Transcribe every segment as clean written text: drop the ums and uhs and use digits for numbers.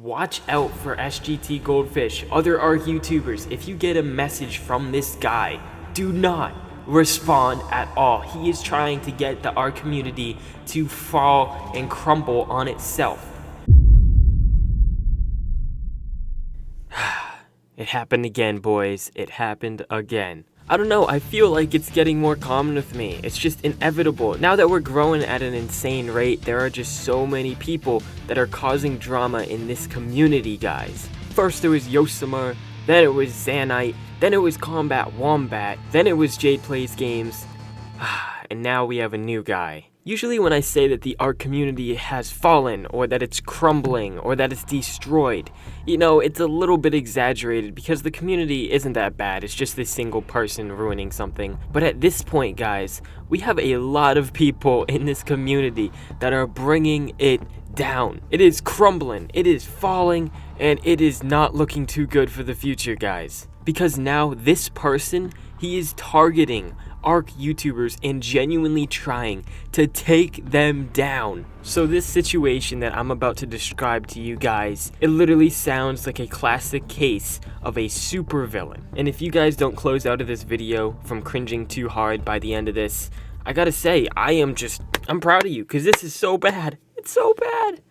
Watch out for SGT Goldfish, other Ark YouTubers. If you get a message from this guy, do not respond at all. He is trying to get the Ark community to fall and crumble on itself. It happened again, boys. It happened again. I don't know, I feel like it's getting more common with me. It's just inevitable. Now that we're growing at an insane rate, there are just so many people that are causing drama in this community, guys. First it was Yosemar, then it was Zanite, then it was Combat Wombat, then it was Jade Plays Games, and now we have a new guy. Usually when I say that the Ark community has fallen, or that it's crumbling, or that it's destroyed, you know, it's a little bit exaggerated because the community isn't that bad, it's just this single person ruining something. But at this point, guys, we have a lot of people in this community that are bringing it down. It is crumbling, it is falling, and it is not looking too good for the future, guys. Because now this person, he is targeting Ark YouTubers and genuinely trying to take them down. So this situation that I'm about to describe to you guys, it literally sounds like a classic case of a supervillain. And if you guys don't close out of this video from cringing too hard by the end of this, I gotta say, I'm proud of you, because this is so bad. It's so bad.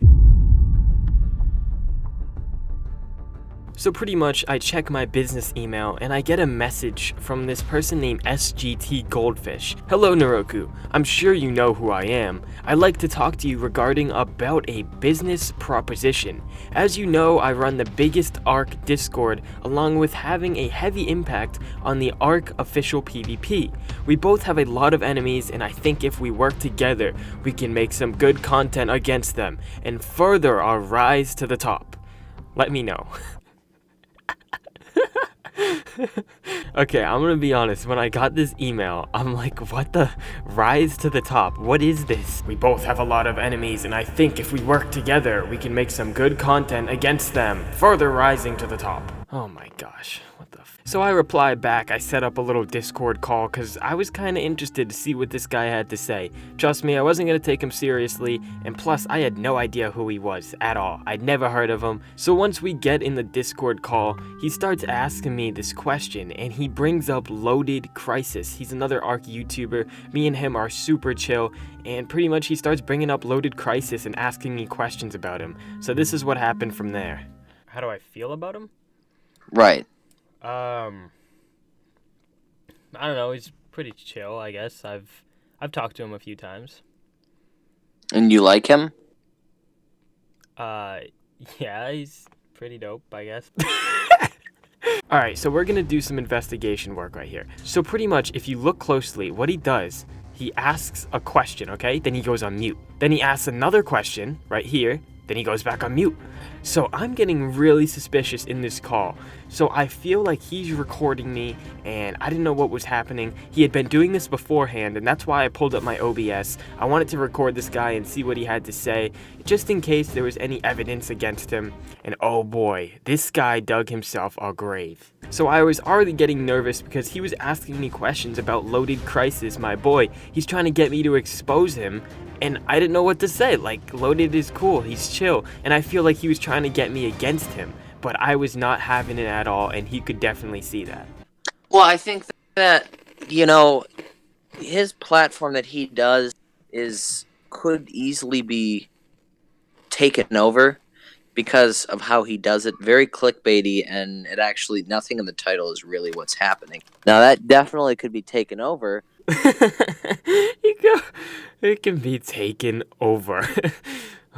So pretty much, I check my business email and I get a message from this person named SGT Goldfish. Hello Neroku, I'm sure you know who I am. I'd like to talk to you regarding about a business proposition. As you know, I run the biggest Ark Discord along with having a heavy impact on the Ark Official PvP. We both have a lot of enemies and I think if we work together, we can make some good content against them and further our rise to the top. Let me know. Okay, I'm gonna be honest, when I got this email, I'm like, what the rise to the top? What is this? We both have a lot of enemies, and I think if we work together, we can make some good content against them, further rising to the top. Oh my gosh, what the f. So I replied back, I set up a little Discord call because I was kind of interested to see what this guy had to say. Trust me, I wasn't going to take him seriously, and plus I had no idea who he was at all. I'd never heard of him. So once we get in the Discord call, he starts asking me this question, and he brings up Loaded Crisis. He's another Ark YouTuber. Me and him are super chill, and pretty much he starts bringing up Loaded Crisis and asking me questions about him. So this is what happened from there. How do I feel about him? Right. I don't know, he's pretty chill, I guess. I've talked to him a few times. And you like him? Yeah, he's pretty dope, I guess. Alright, so we're gonna do some investigation work right here. So pretty much, if you look closely, what he does, he asks a question, okay? Then he goes on mute. Then he asks another question, right here. Then he goes back on mute. So I'm getting really suspicious in this call. So I feel like he's recording me and I didn't know what was happening. He had been doing this beforehand and that's why I pulled up my OBS. I wanted to record this guy and see what he had to say, just in case there was any evidence against him. And oh boy, this guy dug himself a grave. So I was already getting nervous because he was asking me questions about Loaded Crisis, my boy. He's trying to get me to expose him. And I didn't know what to say. Like, Loaded is cool, he's chill, and I feel like he was trying to get me against him, but I was not having it at all, and he could definitely see that. Well, I think that, you know, his platform that he does could easily be taken over because of how he does it. Very clickbaity, and it actually, nothing in the title is really what's happening. Now, that definitely could be taken over. It can be taken over.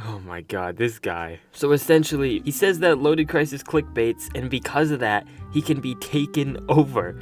Oh my god, this guy. So essentially, he says that Loaded Crisis clickbaits, and because of that, he can be taken over.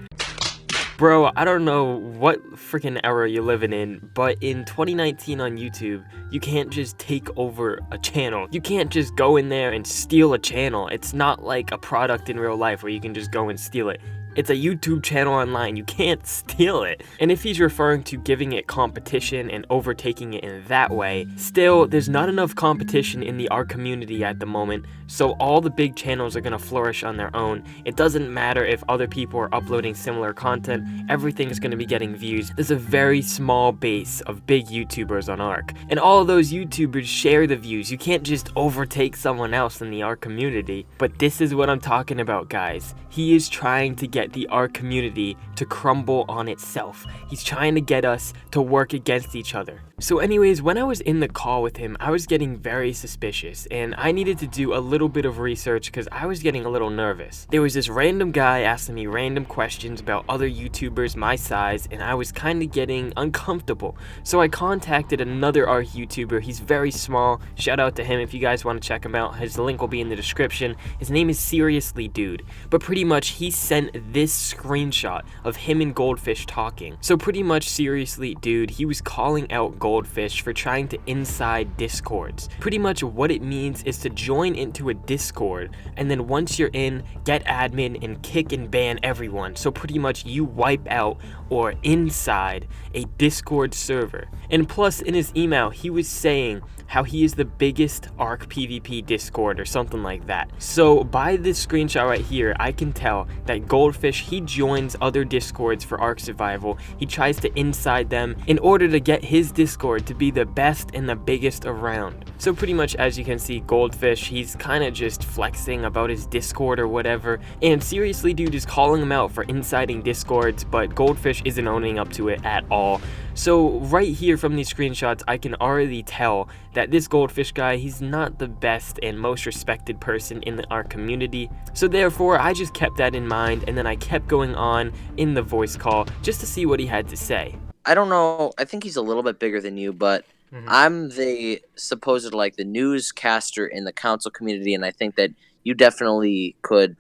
Bro, I don't know what freaking era you're living in, but in 2019 on YouTube, you can't just take over a channel. You can't just go in there and steal a channel. It's not like a product in real life where you can just go and steal it. It's a YouTube channel online. You can't steal it. And if he's referring to giving it competition and overtaking it in that way, still, there's not enough competition in the Ark community at the moment, so all the big channels are going to flourish on their own. It doesn't matter if other people are uploading similar content, everything is going to be getting views. There's a very small base of big YouTubers on Ark, and all of those YouTubers share the views. You can't just overtake someone else in the Ark community. But this is what I'm talking about, guys. He is trying to get the Ark community to crumble on itself. He's trying to get us to work against each other. So anyways, when I was in the call with him, I was getting very suspicious, and I needed to do a little bit of research because I was getting a little nervous. There was this random guy asking me random questions about other YouTubers my size, and I was kind of getting uncomfortable. So I contacted another Ark YouTuber. He's very small. Shout out to him if you guys want to check him out. His link will be in the description. His name is Seriously Dude. But pretty much he sent this screenshot of him and Goldfish talking. So pretty much Seriously Dude, he was calling out Goldfish for trying to inside discords. Pretty much what it means is to join into a discord, and then once you're in, get admin and kick and ban everyone. So pretty much you wipe out or inside a discord server. And plus in his email he was saying how he is the biggest Ark PvP Discord or something like that. So by this screenshot right here, I can tell that Goldfish, he joins other Discords for Ark Survival. He tries to inside them in order to get his Discord to be the best and the biggest around. So pretty much as you can see, Goldfish, he's kind of just flexing about his Discord or whatever, and Seriously Dude is calling him out for inciting Discords, but Goldfish isn't owning up to it at all. So right here from these screenshots, I can already tell that this Goldfish guy, he's not the best and most respected person in the Ark community. So therefore, I just kept that in mind, and then I kept going on in the voice call just to see what he had to say. I don't know. I think he's a little bit bigger than you, but I'm the supposed like the newscaster in the council community, and I think that you definitely could,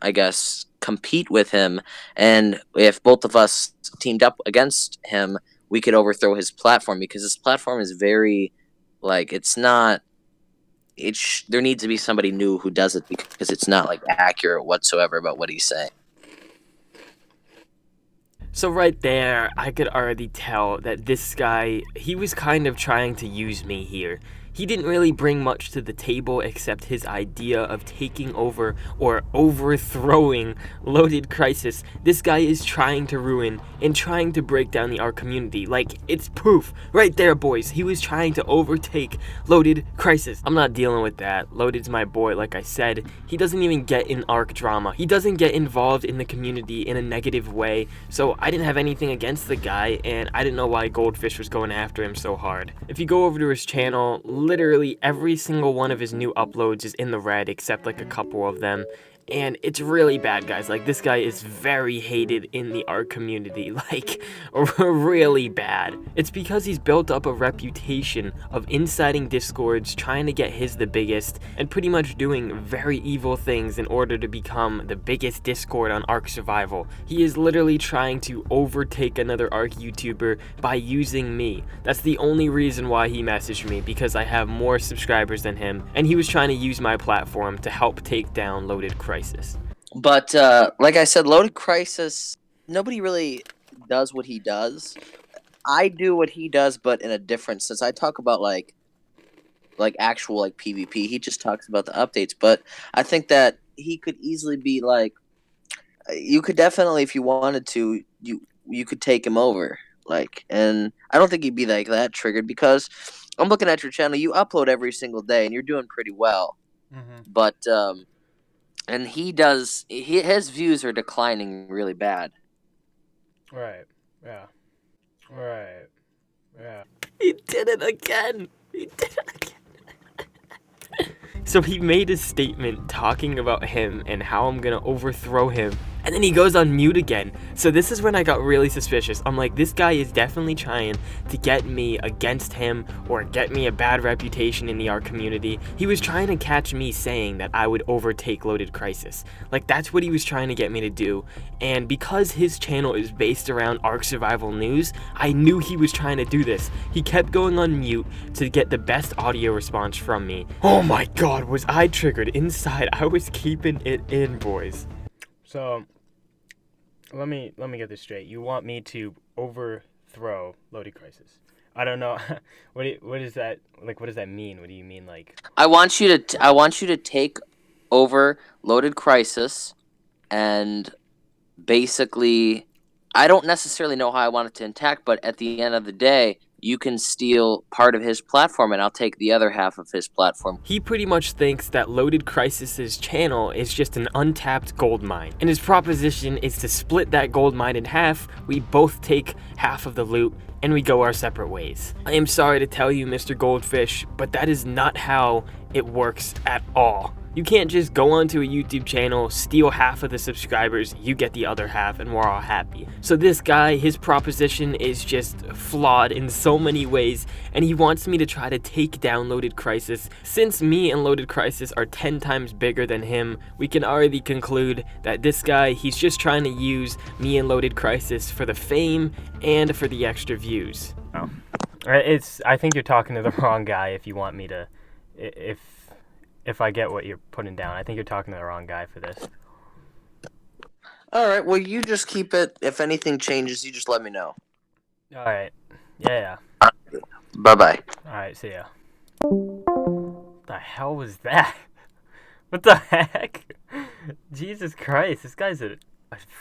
I guess, compete with him. And if both of us teamed up against him, we could overthrow his platform, because his platform is very, like, it's not. There needs to be somebody new who does it, because it's not like accurate whatsoever about what he's saying. So right there, I could already tell that this guy, he was kind of trying to use me here. He didn't really bring much to the table except his idea of taking over or overthrowing Loaded Crisis. This guy is trying to ruin and trying to break down the Ark community. Like, it's proof right there, boys. He was trying to overtake Loaded Crisis. I'm not dealing with that. Loaded's my boy, like I said. He doesn't even get in Ark drama. He doesn't get involved in the community in a negative way. So I didn't have anything against the guy, and I didn't know why Goldfish was going after him so hard. If you go over to his channel, literally every single one of his new uploads is in the red except like a couple of them, and it's really bad, guys. Like, this guy is very hated in the Ark community, like, really bad. It's because he's built up a reputation of inciting discords, trying to get his the biggest, and pretty much doing very evil things in order to become the biggest discord on Ark Survival. He is literally trying to overtake another Ark YouTuber by using me. That's the only reason why he messaged me, because I have more subscribers than him, and he was trying to use my platform to help take down Loaded Crisis. But like I said, Loaded Crisis, nobody really does what he does. I do what he does, but in a different sense. I talk about like actual like PvP. He just talks about the updates. But I think that he could easily be like, you could definitely, if you wanted to, you could take him over. Like, and I don't think he'd be like that triggered, because I'm looking at your channel. You upload every single day, and you're doing pretty well. But and his views are declining really bad. Right. Yeah. Right. Yeah. He did it again. He did it again. So he made a statement talking about him and how I'm gonna overthrow him. And then he goes on mute again. So this is when I got really suspicious. I'm like, this guy is definitely trying to get me against him or get me a bad reputation in the Ark community. He was trying to catch me saying that I would overtake Loaded Crisis. Like, that's what he was trying to get me to do. And because his channel is based around Ark Survival News, I knew he was trying to do this. He kept going on mute to get the best audio response from me. Oh my god, was I triggered inside. I was keeping it in, boys. So let me get this straight. You want me to overthrow Loaded Crisis? I don't know. What is that like? What does that mean? What do you mean like? I want you to take over Loaded Crisis, and basically, I don't necessarily know how I want it to attack, but at the end of the day, you can steal part of his platform, and I'll take the other half of his platform. He pretty much thinks that Loaded Crisis's channel is just an untapped gold mine, and his proposition is to split that gold mine in half. We both take half of the loot, and we go our separate ways. I am sorry to tell you, Mr. Goldfish, but that is not how it works at all. You can't just go onto a YouTube channel, steal half of the subscribers, you get the other half, and we're all happy. So this guy, his proposition is just flawed in so many ways, and he wants me to try to take down Loaded Crisis. Since me and Loaded Crisis are 10 times bigger than him, we can already conclude that this guy, he's just trying to use me and Loaded Crisis for the fame and for the extra views. Oh. I think you're talking to the wrong guy if you want me to, if I get what you're putting down. I think you're talking to the wrong guy for this. Alright, well, you just keep it. If anything changes, you just let me know. Alright. Yeah. Bye-bye. Alright, see ya. What the hell was that? What the heck? Jesus Christ, this guy's a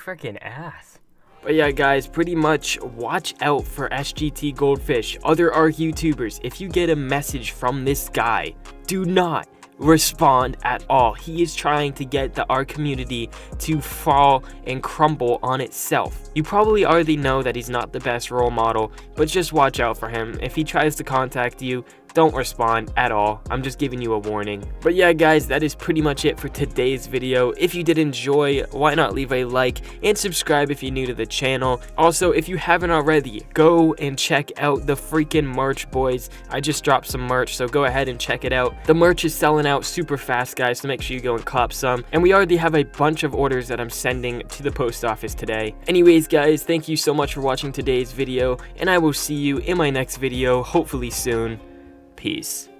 freaking ass. But yeah, guys, pretty much watch out for SGT Goldfish, other Ark YouTubers. If you get a message from this guy, do not respond at all. He is trying to get the Ark community to fall and crumble on itself. You probably already know that he's not the best role model, but just watch out for him. If he tries to contact you, don't respond at all. I'm just giving you a warning. But yeah, guys, that is pretty much it for today's video. If you did enjoy, why not leave a like and subscribe if you're new to the channel. Also, if you haven't already, go and check out the freaking merch, boys. I just dropped some merch, so go ahead and check it out. The merch is selling out super fast, guys, so make sure you go and cop some. And we already have a bunch of orders that I'm sending to the post office today. Anyways, guys, thank you so much for watching today's video, and I will see you in my next video, hopefully soon. Peace.